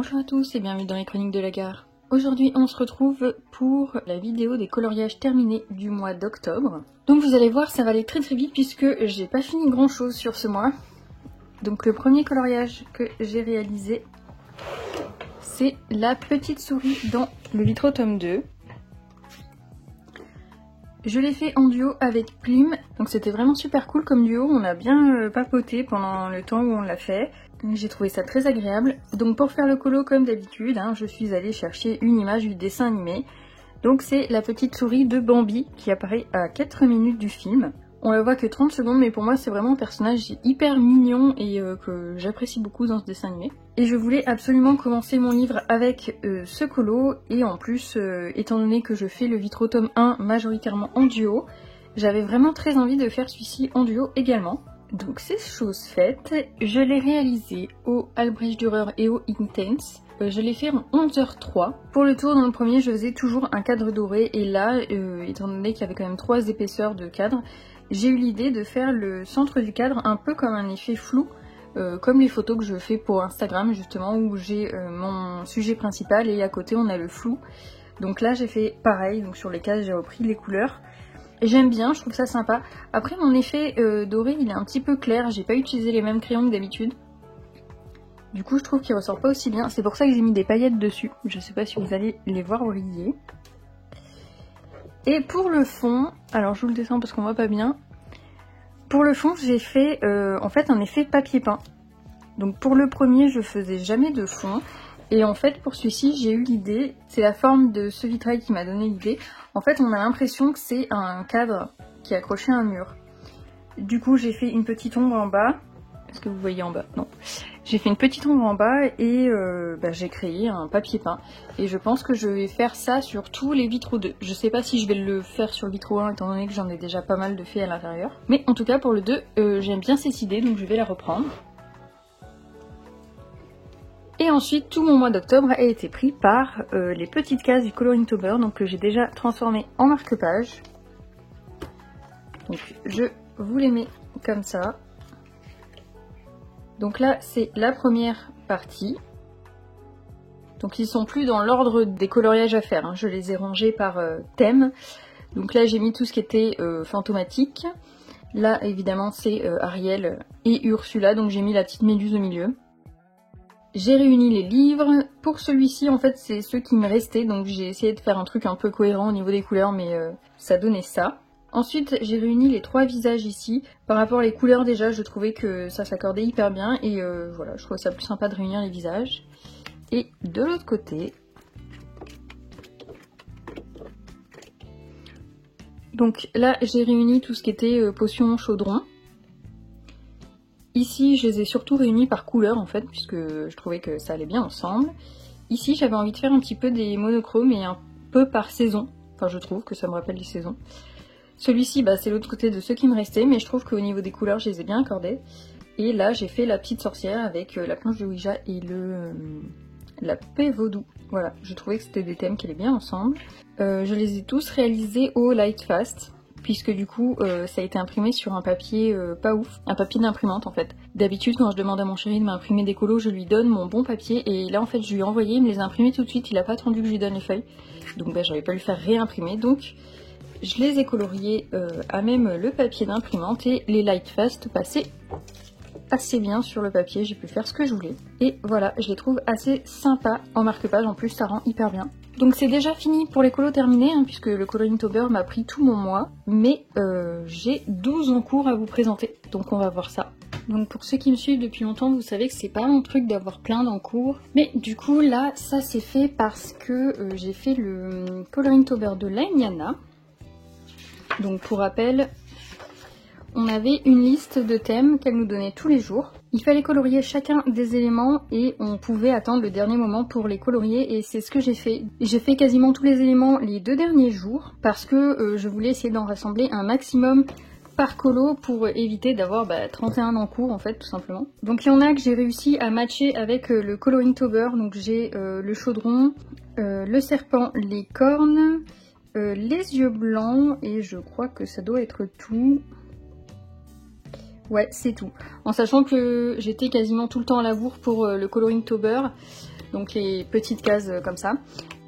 Bonjour à tous et bienvenue dans les chroniques de la gare. Aujourd'hui on se retrouve pour la vidéo des coloriages terminés du mois d'octobre. Donc vous allez voir, ça va aller très vite puisque j'ai pas fini grand chose sur ce mois. Donc le premier coloriage que j'ai réalisé, c'est la petite souris dans le Vitro tome 2. Je l'ai fait en duo avec Plume, donc c'était vraiment super cool comme duo, on a bien papoté pendant le temps où on l'a fait. J'ai trouvé ça très agréable. Donc pour faire le colo comme d'habitude, je suis allée chercher une image du dessin animé. Donc c'est la petite souris de Bambi qui apparaît à 4 minutes du film. On la voit que 30 secondes, mais pour moi c'est vraiment un personnage hyper mignon et que j'apprécie beaucoup dans ce dessin animé. Et je voulais absolument commencer mon livre avec ce colo, et en plus, étant donné que je fais le Vitro tome 1 majoritairement en duo, j'avais vraiment très envie de faire celui-ci en duo également. Donc c'est chose faite, je l'ai réalisé au Albrecht Dürer et au Intense. Je l'ai fait en 11h03. Pour le tour, dans le premier, je faisais toujours un cadre doré, et là, étant donné qu'il y avait quand même 3 épaisseurs de cadre, j'ai eu l'idée de faire le centre du cadre un peu comme un effet flou, comme les photos que je fais pour Instagram justement, où j'ai mon sujet principal et à côté on a le flou. Donc là j'ai fait pareil, donc sur les cases j'ai repris les couleurs. J'aime bien, je trouve ça sympa. Après mon effet doré il est un petit peu clair, j'ai pas utilisé les mêmes crayons que d'habitude. Du coup je trouve qu'il ressort pas aussi bien, c'est pour ça que j'ai mis des paillettes dessus. Je sais pas si vous allez les voir briller. Et pour le fond, alors je vous le descends parce qu'on voit pas bien. Pour le fond, j'ai fait en fait un effet papier peint. Donc pour le premier, je faisais jamais de fond. Et en fait, pour celui-ci, j'ai eu l'idée, c'est la forme de ce vitrail qui m'a donné l'idée. En fait, on a l'impression que c'est un cadre qui est accroché à un mur. Du coup, j'ai fait une petite ombre en bas. Est-ce que vous voyez en bas? Non. J'ai fait une petite ombre en bas et j'ai créé un papier peint. Et je pense que je vais faire ça sur tous les vitraux 2. Je sais pas si je vais le faire sur le vitro 1 étant donné que j'en ai déjà pas mal de faits à l'intérieur. Mais en tout cas pour le 2, j'aime bien cette idée, donc je vais la reprendre. Et ensuite tout mon mois d'octobre a été pris par les petites cases du Coloringtober, donc que j'ai déjà transformées en marque-page. Donc je vous les mets comme ça. Donc là, c'est la première partie. Donc ils sont plus dans l'ordre des coloriages à faire, je les ai rangés par thème. Donc là, j'ai mis tout ce qui était fantomatique. Là, évidemment, c'est Ariel et Ursula, donc j'ai mis la petite méduse au milieu. J'ai réuni les livres. Pour celui-ci, en fait, c'est ceux qui me restaient, donc j'ai essayé de faire un truc un peu cohérent au niveau des couleurs, mais ça donnait ça. Ensuite, j'ai réuni les 3 visages ici. Par rapport aux couleurs déjà, je trouvais que ça s'accordait hyper bien. Et voilà, je trouvais ça plus sympa de réunir les visages. Et de l'autre côté... Donc là, j'ai réuni tout ce qui était potion chaudron. Ici, je les ai surtout réunis par couleur en fait, puisque je trouvais que ça allait bien ensemble. Ici, j'avais envie de faire un petit peu des monochromes et un peu par saison. Enfin, je trouve que ça me rappelle les saisons. Celui-ci, c'est l'autre côté de ceux qui me restaient, mais je trouve qu'au niveau des couleurs, je les ai bien accordés. Et là, j'ai fait la petite sorcière avec la planche de Ouija et la paix vaudou. Voilà, je trouvais que c'était des thèmes qui allaient bien ensemble. Je les ai tous réalisés au Lightfast, puisque du coup, ça a été imprimé sur un papier pas ouf, un papier d'imprimante en fait. D'habitude, quand je demande à mon chéri de m'imprimer des colos, je lui donne mon bon papier, et là en fait, je lui ai envoyé, il me les a imprimés tout de suite, il a pas attendu que je lui donne les feuilles. Donc j'avais pas lui faire réimprimer, donc... Je les ai coloriés à même le papier d'imprimante et les Lightfast passaient assez bien sur le papier, j'ai pu faire ce que je voulais. Et voilà, je les trouve assez sympas en marque-page, en plus ça rend hyper bien. Donc c'est déjà fini pour les colos terminés, puisque le Coloringtober m'a pris tout mon mois, mais j'ai 12 en cours à vous présenter, donc on va voir ça. Donc pour ceux qui me suivent depuis longtemps, vous savez que c'est pas mon truc d'avoir plein d'encours. Mais du coup là, ça c'est fait parce que j'ai fait le Coloringtober de Laignana. Donc pour rappel, on avait une liste de thèmes qu'elle nous donnait tous les jours. Il fallait colorier chacun des éléments et on pouvait attendre le dernier moment pour les colorier, et c'est ce que j'ai fait. J'ai fait quasiment tous les éléments les 2 derniers jours parce que je voulais essayer d'en rassembler un maximum par colo pour éviter d'avoir 31 en cours en fait tout simplement. Donc il y en a que j'ai réussi à matcher avec le Coloringtober, donc j'ai le chaudron, le serpent, les cornes... les yeux blancs, et je crois que ça doit être tout. Ouais, c'est tout. En sachant que j'étais quasiment tout le temps à la bourre pour le Coloringtober. donc les petites cases comme ça.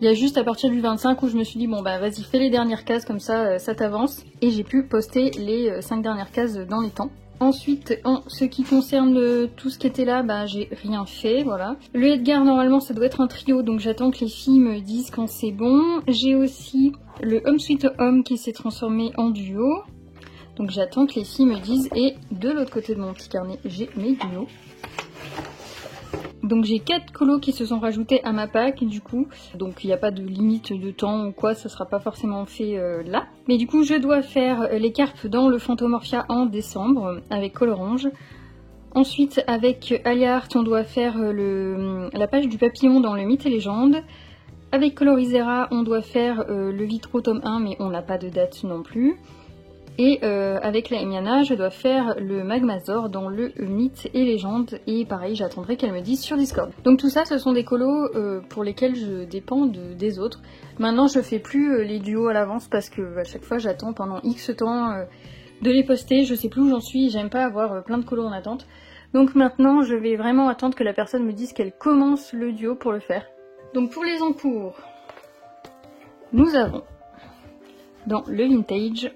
Il y a juste à partir du 25 où je me suis dit bon bah vas-y fais les dernières cases comme ça, ça t'avance. Et j'ai pu poster les 5 dernières cases dans les temps. Ensuite, en ce qui concerne tout ce qui était là, bah j'ai rien fait, voilà. Le Edgar, normalement, ça doit être un trio, donc j'attends que les filles me disent quand c'est bon. J'ai aussi le Home Sweet Home qui s'est transformé en duo. Donc j'attends que les filles me disent. Et de l'autre côté de mon petit carnet, j'ai mes duos. Donc j'ai 4 colos qui se sont rajoutés à ma pack du coup. Donc il n'y a pas de limite de temps ou quoi, ça sera pas forcément fait là. Mais du coup je dois faire les carpes dans le Phantomorphia en décembre avec Colorange. Ensuite avec Aliart on doit faire la page du papillon dans le Mythes et Légendes. Avec Colorizera on doit faire le Vitro tome 1 mais on n'a pas de date non plus. Et avec la Emiana, je dois faire le Magmazor dans le Mythes et Légendes. Et pareil, j'attendrai qu'elle me dise sur Discord. Donc tout ça, ce sont des colos pour lesquels je dépends des autres. Maintenant, je fais plus les duos à l'avance parce que à chaque fois, j'attends pendant X temps de les poster. Je sais plus où j'en suis, j'aime pas avoir plein de colos en attente. Donc maintenant, je vais vraiment attendre que la personne me dise qu'elle commence le duo pour le faire. Donc pour les encours, nous avons dans le Vintage...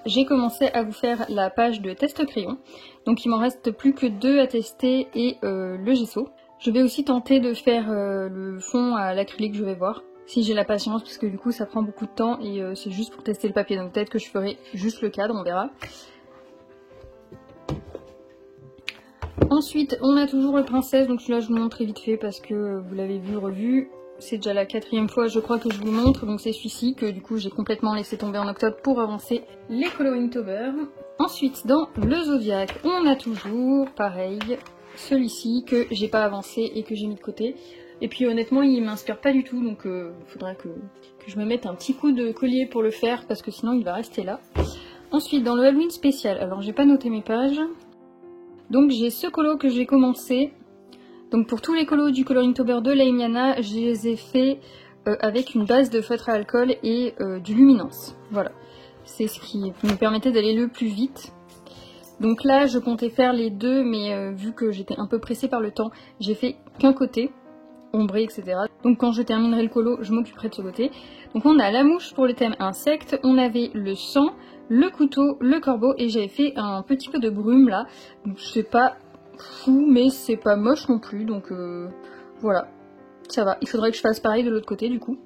J'ai commencé à vous faire la page de test crayon, donc il m'en reste plus que 2 à tester et le gesso. Je vais aussi tenter de faire le fond à l'acrylique, je vais voir si j'ai la patience parce que du coup ça prend beaucoup de temps et c'est juste pour tester le papier, donc peut-être que je ferai juste le cadre, on verra. Ensuite on a toujours le Princesse, donc celui-là je vous montre très vite fait parce que vous l'avez vu, revu. C'est déjà la 4e fois je crois que je vous montre, donc c'est celui-ci que du coup j'ai complètement laissé tomber en octobre pour avancer les colos Inktober. Ensuite dans le Zodiac on a toujours pareil celui-ci que j'ai pas avancé et que j'ai mis de côté. Et puis honnêtement il m'inspire pas du tout, donc il faudra que je me mette un petit coup de collier pour le faire parce que sinon il va rester là. Ensuite dans le Halloween spécial, alors j'ai pas noté mes pages, donc j'ai ce colo que j'ai commencé. Donc pour tous les colos du Coloringtober de la Emiana, je les ai fait avec une base de feutre à alcool et du luminance. Voilà, c'est ce qui me permettait d'aller le plus vite. Donc là, je comptais faire les deux, mais vu que j'étais un peu pressée par le temps, j'ai fait qu'un côté, ombré, etc. Donc quand je terminerai le colo, je m'occuperai de ce côté. Donc on a la mouche pour le thème insecte, on avait le sang, le couteau, le corbeau, et j'avais fait un petit peu de brume là. Donc je sais pas... fou mais c'est pas moche non plus, donc voilà, ça va. Il faudrait que je fasse pareil de l'autre côté du coup.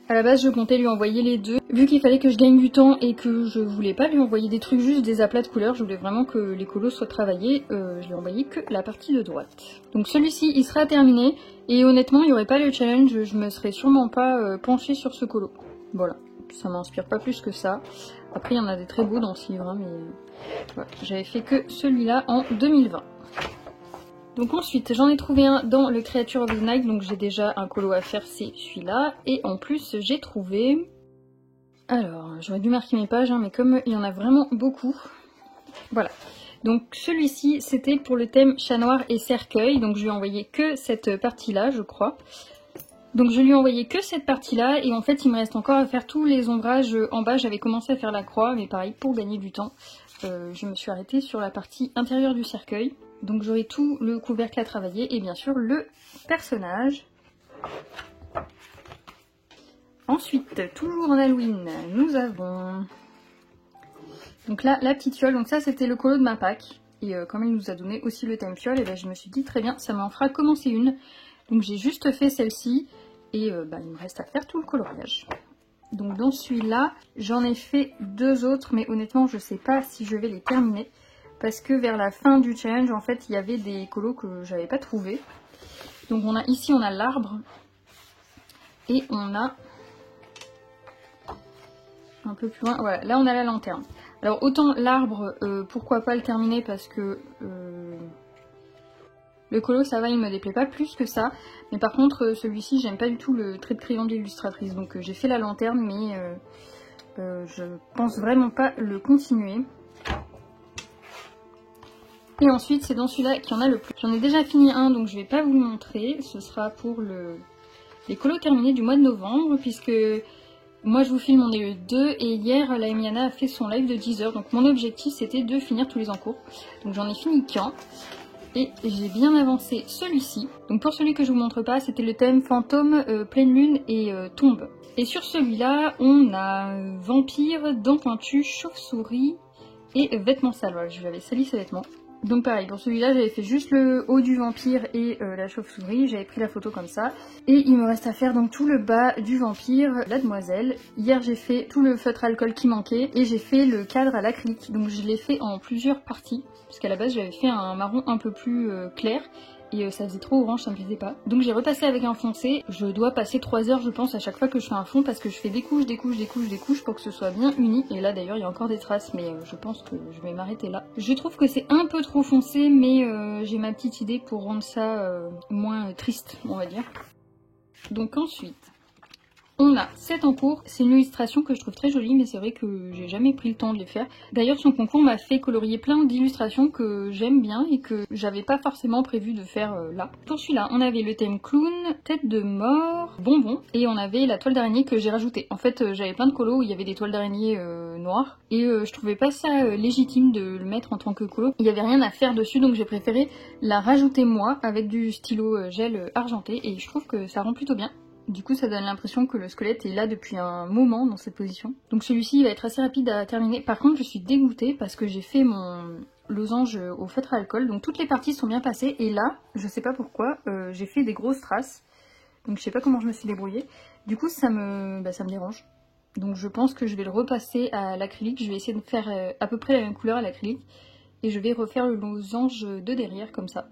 À la base je comptais lui envoyer les deux, vu qu'il fallait que je gagne du temps et que je voulais pas lui envoyer des trucs juste des aplats de couleurs, je voulais vraiment que les colos soient travaillés, je lui ai envoyé que la partie de droite. Donc celui-ci il sera terminé et honnêtement il n'y aurait pas le challenge, je me serais sûrement pas penchée sur ce colo. Voilà, ça m'inspire pas plus que ça. Après il y en a des très beaux dans ce livre, hein, mais voilà. J'avais fait que celui-là en 2020. Donc ensuite j'en ai trouvé un dans le Creature of the Night, donc j'ai déjà un colo à faire, c'est celui-là. Et en plus j'ai trouvé... Alors j'aurais dû marquer mes pages, hein, mais comme il y en a vraiment beaucoup, voilà. Donc celui-ci c'était pour le thème chat noir et cercueil, donc je lui ai envoyé que cette partie-là je crois. Donc je lui ai envoyé que cette partie-là et en fait il me reste encore à faire tous les ombrages en bas. J'avais commencé à faire la croix, mais pareil pour gagner du temps, je me suis arrêtée sur la partie intérieure du cercueil. Donc j'aurai tout le couvercle à travailler et bien sûr le personnage. Ensuite, toujours en Halloween, nous avons donc là la petite fiole. Donc ça c'était le colo de ma pack. Et comme il nous a donné aussi le thème fiole, et ben je me suis dit très bien, ça m'en fera commencer une. Donc j'ai juste fait celle-ci et il me reste à faire tout le coloriage. Donc dans celui-là, j'en ai fait 2 autres, mais honnêtement je sais pas si je vais les terminer. Parce que vers la fin du challenge, en fait, il y avait des colos que j'avais pas trouvé. Donc on a ici, on a l'arbre. Et on a... un peu plus loin, voilà, là on a la lanterne. Alors autant l'arbre, pourquoi pas le terminer parce que... le colo ça va, il me déplaît pas plus que ça. Mais par contre, celui-ci, j'aime pas du tout le trait de crayon de l'illustratrice. Donc j'ai fait la lanterne, mais je pense vraiment pas le continuer. Et ensuite c'est dans celui-là qu'il y en a le plus. J'en ai déjà fini un, donc je vais pas vous le montrer. Ce sera pour les colos terminés du mois de novembre, puisque moi je vous filme, on est le 2 et hier la Emiana a fait son live de 10 h. Donc mon objectif c'était de finir tous les encours. Donc j'en ai fini qu'un. et j'ai bien avancé celui-ci. Donc pour celui que je vous montre pas, c'était le thème fantôme, pleine lune et tombe. Et sur celui-là, on a vampire, dents pointues, chauve-souris et vêtements sales. Voilà, je lui avais sali ses vêtements. Donc pareil, pour celui-là, j'avais fait juste le haut du vampire et la chauve-souris. J'avais pris la photo comme ça. Et il me reste à faire donc tout le bas du vampire, la demoiselle. Hier, j'ai fait tout le feutre alcool qui manquait et j'ai fait le cadre à l'acrylique. Donc je l'ai fait en plusieurs parties. Parce qu'à la base, j'avais fait un marron un peu plus clair. Et ça faisait trop orange, ça me plaisait pas. Donc j'ai repassé avec un foncé. Je dois passer 3 heures je pense à chaque fois que je fais un fond parce que je fais des couches, des couches, des couches, des couches pour que ce soit bien uni. Et là d'ailleurs il y a encore des traces mais je pense que je vais m'arrêter là. Je trouve que c'est un peu trop foncé mais j'ai ma petite idée pour rendre ça moins triste on va dire. Donc ensuite... on a 7 en cours, c'est une illustration que je trouve très jolie mais c'est vrai que j'ai jamais pris le temps de les faire. D'ailleurs son concours m'a fait colorier plein d'illustrations que j'aime bien et que j'avais pas forcément prévu de faire là. Pour celui-là on avait le thème clown, tête de mort, bonbon et on avait la toile d'araignée que j'ai rajoutée. En fait j'avais plein de colos où il y avait des toiles d'araignée noires et je trouvais pas ça légitime de le mettre en tant que colo. Il y avait rien à faire dessus donc j'ai préféré la rajouter moi avec du stylo gel argenté et je trouve que ça rend plutôt bien. Du coup ça donne l'impression que le squelette est là depuis un moment dans cette position. Donc celui-ci va être assez rapide à terminer. Par contre je suis dégoûtée parce que j'ai fait mon losange au feutre à alcool. Donc toutes les parties sont bien passées et là, je sais pas pourquoi, j'ai fait des grosses traces. Donc je sais pas comment je me suis débrouillée. Du coup ça me dérange. Donc je pense que je vais le repasser à l'acrylique. Je vais essayer de faire à peu près la même couleur à l'acrylique. Et je vais refaire le losange de derrière comme ça.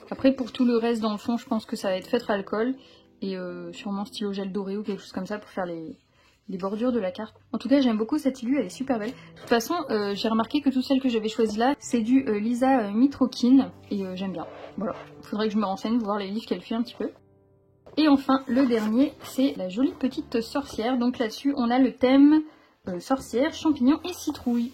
Après pour tout le reste dans le fond je pense que ça va être feutre à alcool. Et sûrement stylo gel doré ou quelque chose comme ça pour faire les bordures de la carte. En tout cas j'aime beaucoup cette illu, elle est super belle. De toute façon j'ai remarqué que toutes celles que j'avais choisies là c'est du Lisa Mitrokin et j'aime bien. Voilà, faudrait que je me renseigne, voir les livres qu'elle fait un petit peu. Et enfin le dernier c'est la jolie petite sorcière. Donc là-dessus on a le thème sorcière, champignons et citrouille.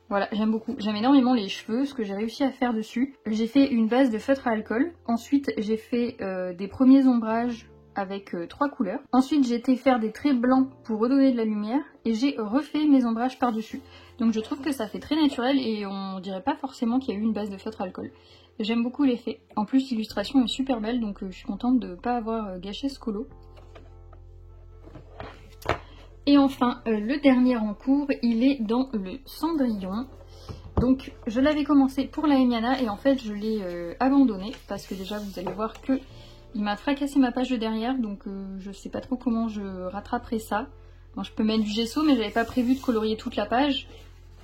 Voilà, j'aime beaucoup. J'aime énormément les cheveux, ce que j'ai réussi à faire dessus. J'ai fait une base de feutre à alcool. Ensuite, j'ai fait des premiers ombrages avec 3 couleurs. Ensuite, j'ai été faire des traits blancs pour redonner de la lumière. Et j'ai refait mes ombrages par-dessus. Donc je trouve que ça fait très naturel et on dirait pas forcément qu'il y a eu une base de feutre à alcool. J'aime beaucoup l'effet. En plus, l'illustration est super belle, donc je suis contente de ne pas avoir gâché ce colo. Et enfin, le dernier en cours, il est dans le Cendrillon. Donc je l'avais commencé pour la Emiana et en fait je l'ai abandonné parce que déjà vous allez voir que il m'a fracassé ma page de derrière, donc je sais pas trop comment je rattraperai ça. Bon, je peux mettre du gesso mais j'avais pas prévu de colorier toute la page.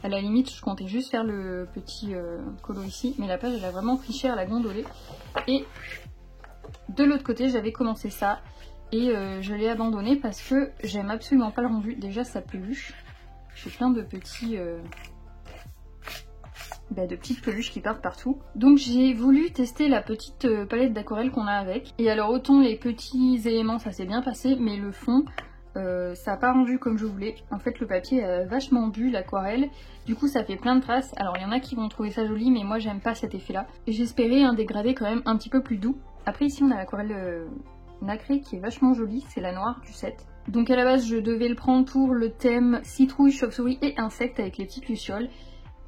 À la limite je comptais juste faire le petit colo ici, mais la page elle a vraiment pris cher à la gondoler. Et de l'autre côté j'avais commencé ça. Et je l'ai abandonné parce que j'aime absolument pas le rendu. Déjà ça peluche. J'ai plein de petits de petites peluches qui partent partout. Donc j'ai voulu tester la petite palette d'aquarelle qu'on a avec. Et alors autant les petits éléments ça s'est bien passé, mais le fond ça n'a pas rendu comme je voulais. En fait le papier a vachement bu l'aquarelle. Du coup ça fait plein de traces. Alors il y en a qui vont trouver ça joli mais moi j'aime pas cet effet là. J'espérais un dégradé quand même un petit peu plus doux. Après ici on a l'aquarelle nacré qui est vachement jolie, c'est la noire du set. Donc à la base je devais le prendre pour le thème citrouille, chauve-souris et insectes avec les petites lucioles.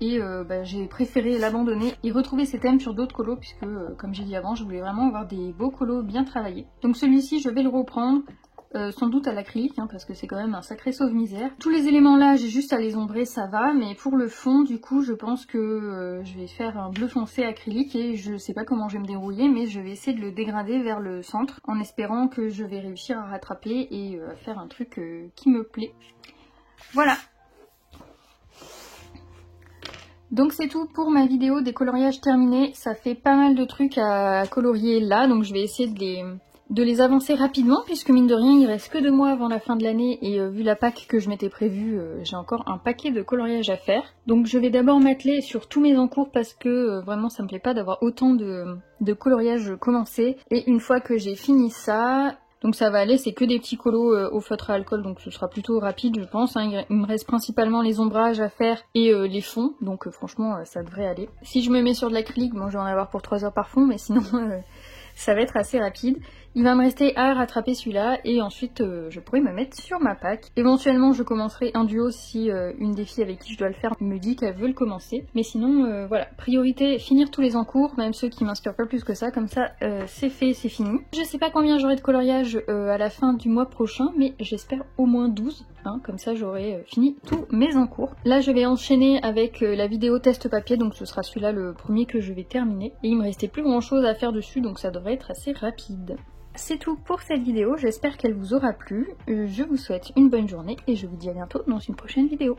Et j'ai préféré l'abandonner et retrouver ces thèmes sur d'autres colos puisque comme j'ai dit avant je voulais vraiment avoir des beaux colos bien travaillés. Donc celui-ci je vais le reprendre. Sans doute à l'acrylique parce que c'est quand même un sacré sauve-misère. Tous les éléments là j'ai juste à les ombrer, ça va, mais pour le fond du coup je pense que je vais faire un bleu foncé acrylique et je sais pas comment je vais me débrouiller mais je vais essayer de le dégrader vers le centre en espérant que je vais réussir à rattraper et à faire un truc qui me plaît. Voilà. Donc c'est tout pour ma vidéo des coloriages terminés. Ça fait pas mal de trucs à colorier là, donc je vais essayer de les avancer rapidement puisque mine de rien il reste que 2 mois avant la fin de l'année et vu la Pâques que je m'étais prévue, j'ai encore un paquet de coloriage à faire. Donc je vais d'abord m'atteler sur tous mes encours parce que vraiment ça me plaît pas d'avoir autant de coloriage commencé. Et une fois que j'ai fini ça, donc ça va aller, c'est que des petits colos au feutre à alcool donc ce sera plutôt rapide je pense. Il me reste principalement les ombrages à faire et les fonds donc franchement ça devrait aller. Si je me mets sur de l'acrylique, bon je vais en avoir pour 3 heures par fond mais sinon... ça va être assez rapide. Il va me rester à rattraper celui-là et ensuite je pourrai me mettre sur ma pack. Éventuellement je commencerai un duo si une des filles avec qui je dois le faire me dit qu'elle veut le commencer. Mais sinon voilà, priorité finir tous les encours, même ceux qui m'inspirent pas plus que ça, comme ça c'est fait, c'est fini. Je sais pas combien j'aurai de coloriage à la fin du mois prochain, mais j'espère au moins 12, hein, comme ça j'aurai fini tous mes encours. Là je vais enchaîner avec la vidéo test papier, donc ce sera celui-là le premier que je vais terminer. Et il me restait plus grand chose à faire dessus, donc ça devrait être assez rapide. C'est tout pour cette vidéo, j'espère qu'elle vous aura plu. Je vous souhaite une bonne journée et je vous dis à bientôt dans une prochaine vidéo.